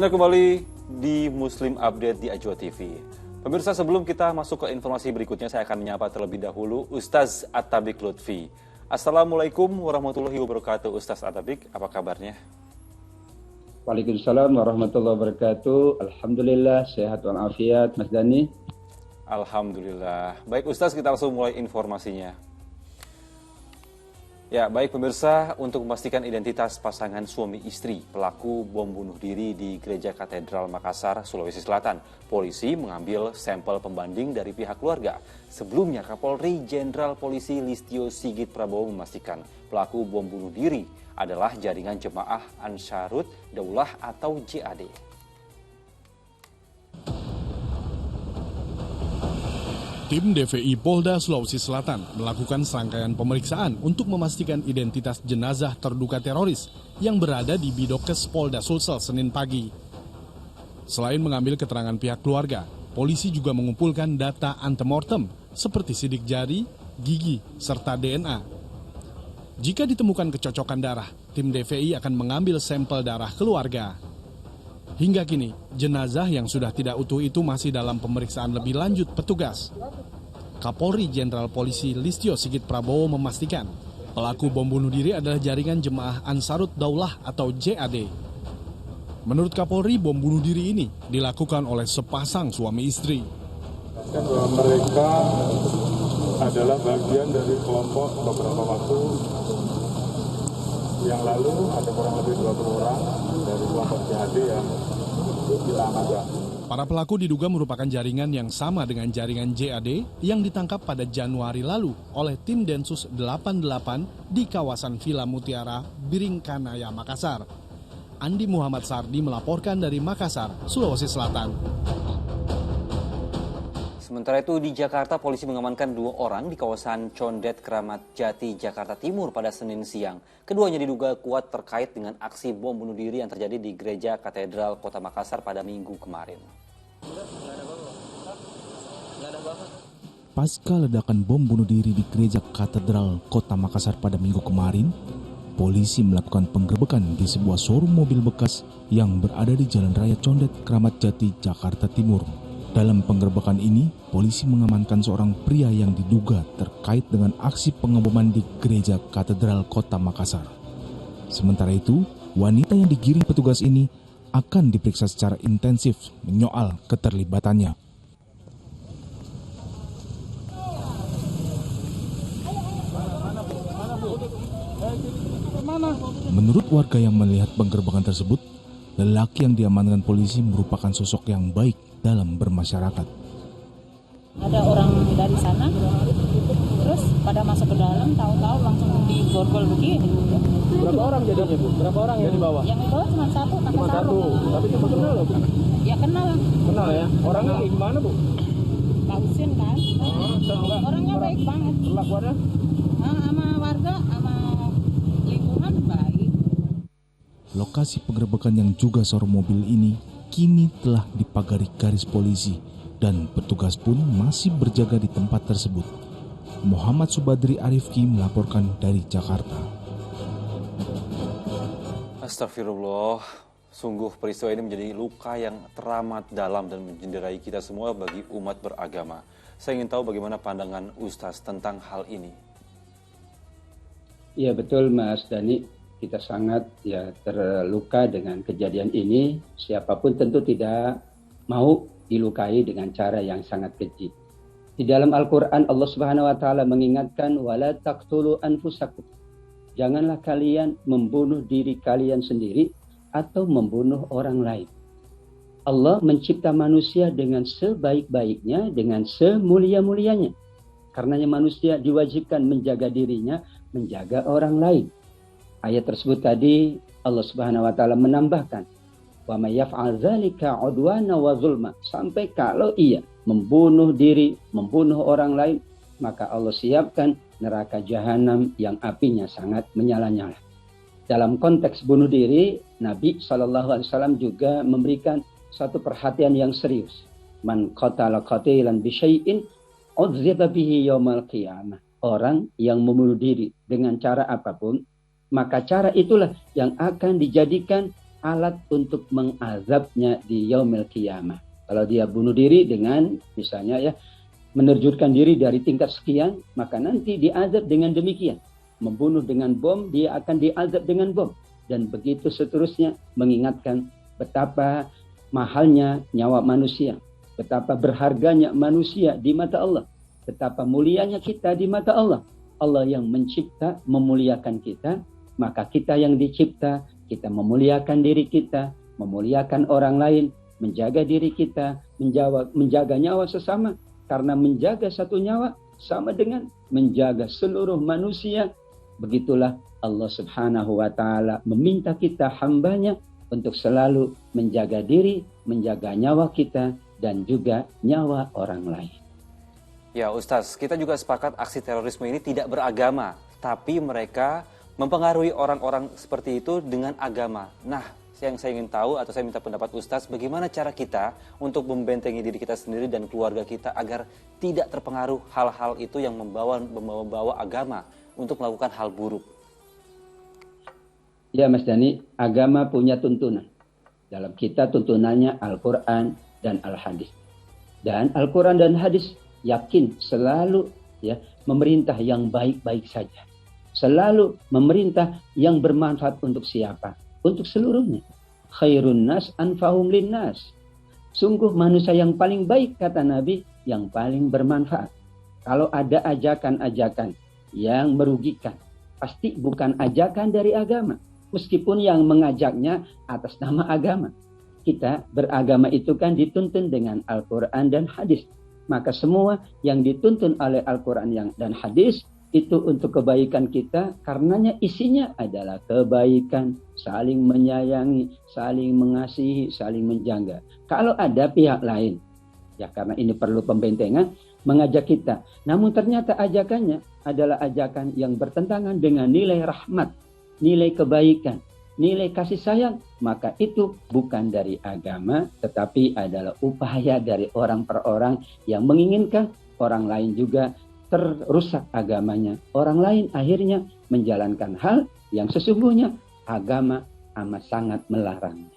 Anda kembali di Muslim Update di Ajwa TV. Pemirsa, sebelum kita masuk ke informasi berikutnya, saya akan menyapa terlebih dahulu Ustaz Atabik Lutfi. Assalamualaikum warahmatullahi wabarakatuh. Ustaz Atabik, apa kabarnya? Waalaikumsalam warahmatullahi wabarakatuh. Alhamdulillah, sehat walafiat, Mas Dani. Alhamdulillah. Baik Ustaz, kita langsung mulai informasinya. Ya, baik pemirsa, untuk memastikan identitas pasangan suami istri pelaku bom bunuh diri di Gereja Katedral Makassar, Sulawesi Selatan, polisi mengambil sampel pembanding dari pihak keluarga. Sebelumnya, Kapolri Jenderal Polisi Listio Sigit Prabowo memastikan pelaku bom bunuh diri adalah jaringan jemaah Ansarut Daulah atau JAD. Tim DVI Polda Sulawesi Selatan melakukan serangkaian pemeriksaan untuk memastikan identitas jenazah terduga teroris yang berada di Bidokes Polda Sulsel Senin pagi. Selain mengambil keterangan pihak keluarga, polisi juga mengumpulkan data antemortem seperti sidik jari, gigi, serta DNA. Jika ditemukan kecocokan darah, tim DVI akan mengambil sampel darah keluarga. Hingga kini, jenazah yang sudah tidak utuh itu masih dalam pemeriksaan lebih lanjut petugas. Kapolri Jenderal Polisi Listio Sigit Prabowo memastikan pelaku bom bunuh diri adalah jaringan jemaah Ansarut Daulah atau JAD. Menurut Kapolri, bom bunuh diri ini dilakukan oleh sepasang suami istri. Bahwa mereka adalah bagian dari kelompok beberapa waktu yang lalu ada kurang lebih 20 orang dari kelompok JAD yang kita amankan. Para pelaku diduga merupakan jaringan yang sama dengan jaringan JAD yang ditangkap pada Januari lalu oleh tim Densus 88 di kawasan Villa Mutiara, Biringkanaya, Makassar. Andi Muhammad Sardi melaporkan dari Makassar, Sulawesi Selatan. Sementara itu di Jakarta, polisi mengamankan 2 orang di kawasan Condet, Kramat Jati, Jakarta Timur pada Senin siang. Keduanya diduga kuat terkait dengan aksi bom bunuh diri yang terjadi di Gereja Katedral Kota Makassar pada Minggu kemarin. Pasca ledakan bom bunuh diri di Gereja Katedral Kota Makassar pada Minggu kemarin, polisi melakukan penggerebekan di sebuah showroom mobil bekas yang berada di Jalan Raya Condet, Kramat Jati, Jakarta Timur. Dalam penggerebekan ini, polisi mengamankan seorang pria yang diduga terkait dengan aksi pengeboman di Gereja Katedral Kota Makassar. Sementara itu, wanita yang digiring petugas ini akan diperiksa secara intensif menyoal keterlibatannya. Menurut warga yang melihat penggerebekan tersebut, lelaki yang diamankan polisi merupakan sosok yang baik dalam bermasyarakat. Ada orang dari sana, terus pada masuk ke dalam, tahu-tahu langsung diborgol begini. Berapa orang jadinya, Bu? Berapa orang yang di bawah? Yang di bawah cuma satu, pakai sarung. Tapi cuma kenal loh, Bu? Ya kenal. Kenal ya? Orangnya gimana, Bu? Pak Husin kan? Orangnya baik banget. Perlakuannya? Sama warga, sama lingkungan baik. Lokasi penggerebekan yang juga showroom mobil ini kini telah dipagari garis polisi dan petugas pun masih berjaga di tempat tersebut. Muhammad Subadri Arifki melaporkan dari Jakarta. Astagfirullah, sungguh peristiwa ini menjadi luka yang teramat dalam dan mencenderai kita semua bagi umat beragama. Saya ingin tahu bagaimana pandangan Ustaz tentang hal ini. Iya betul Mas Dani. Kita sangat terluka dengan kejadian ini. Siapapun tentu tidak mau dilukai dengan cara yang sangat keji. Di dalam Al-Quran Allah Subhanahu Wa Taala mengingatkan wala taqtulu anfusakum. Janganlah kalian membunuh diri kalian sendiri atau membunuh orang lain. Allah mencipta manusia dengan sebaik-baiknya, dengan semulia-mulianya. Karenanya manusia diwajibkan menjaga dirinya, menjaga orang lain. Ayat tersebut tadi Allah Subhanahu wa taala menambahkan wa may yaf'al dzalika 'udwana wa zulma, sampai kalau ia membunuh diri, membunuh orang lain, maka Allah siapkan neraka jahanam yang apinya sangat menyala-nyala. Dalam konteks bunuh diri, Nabi SAW juga memberikan satu perhatian yang serius. Man qatala qatilan bi syai'in udziba bihi yaumal qiyamah. Orang yang membunuh diri dengan cara apapun, maka cara itulah yang akan dijadikan alat untuk mengazabnya di yaumil qiyamah. Kalau dia bunuh diri dengan misalnya ya menerjunkan diri dari tingkat sekian, maka nanti diazab dengan demikian. Membunuh dengan bom, dia akan diazab dengan bom. Dan begitu seterusnya, mengingatkan betapa mahalnya nyawa manusia, betapa berharganya manusia di mata Allah, betapa mulianya kita di mata Allah. Allah yang mencipta, memuliakan kita, maka kita yang dicipta, kita memuliakan diri kita, memuliakan orang lain, menjaga diri kita, menjaga nyawa sesama. Karena menjaga satu nyawa sama dengan menjaga seluruh manusia. Begitulah Allah Subhanahu wa Ta'ala meminta kita hambanya untuk selalu menjaga diri, menjaga nyawa kita, dan juga nyawa orang lain. Ya Ustaz, kita juga sepakat aksi terorisme ini tidak beragama, tapi mereka mempengaruhi orang-orang seperti itu dengan agama. Nah, yang saya ingin tahu atau saya minta pendapat Ustaz, bagaimana cara kita untuk membentengi diri kita sendiri dan keluarga kita agar tidak terpengaruh hal-hal itu yang membawa agama untuk melakukan hal buruk. Ya Mas Dhani, agama punya tuntunan. Dalam kita tuntunannya Al-Quran dan Al-Hadis. Dan Al-Quran dan Hadis yakin selalu ya memerintah yang baik-baik saja. Selalu memerintah yang bermanfaat untuk siapa? Untuk seluruhnya. Khairun nas anfahum linnas. Sungguh manusia yang paling baik, kata Nabi, yang paling bermanfaat. Kalau ada ajakan-ajakan yang merugikan, pasti bukan ajakan dari agama. Meskipun yang mengajaknya atas nama agama. Kita beragama itu kan dituntun dengan Al-Quran dan Hadis. Maka semua yang dituntun oleh Al-Quran dan Hadis itu untuk kebaikan kita, karenanya isinya adalah kebaikan, saling menyayangi, saling mengasihi, saling menjaga. Kalau ada pihak lain, ya karena ini perlu pembentengan, mengajak kita, namun ternyata ajakannya adalah ajakan yang bertentangan dengan nilai rahmat, nilai kebaikan, nilai kasih sayang, maka itu bukan dari agama, tetapi adalah upaya dari orang per orang yang menginginkan orang lain juga terusak agamanya. Orang lain akhirnya menjalankan hal yang sesungguhnya agama amat sangat melarangnya.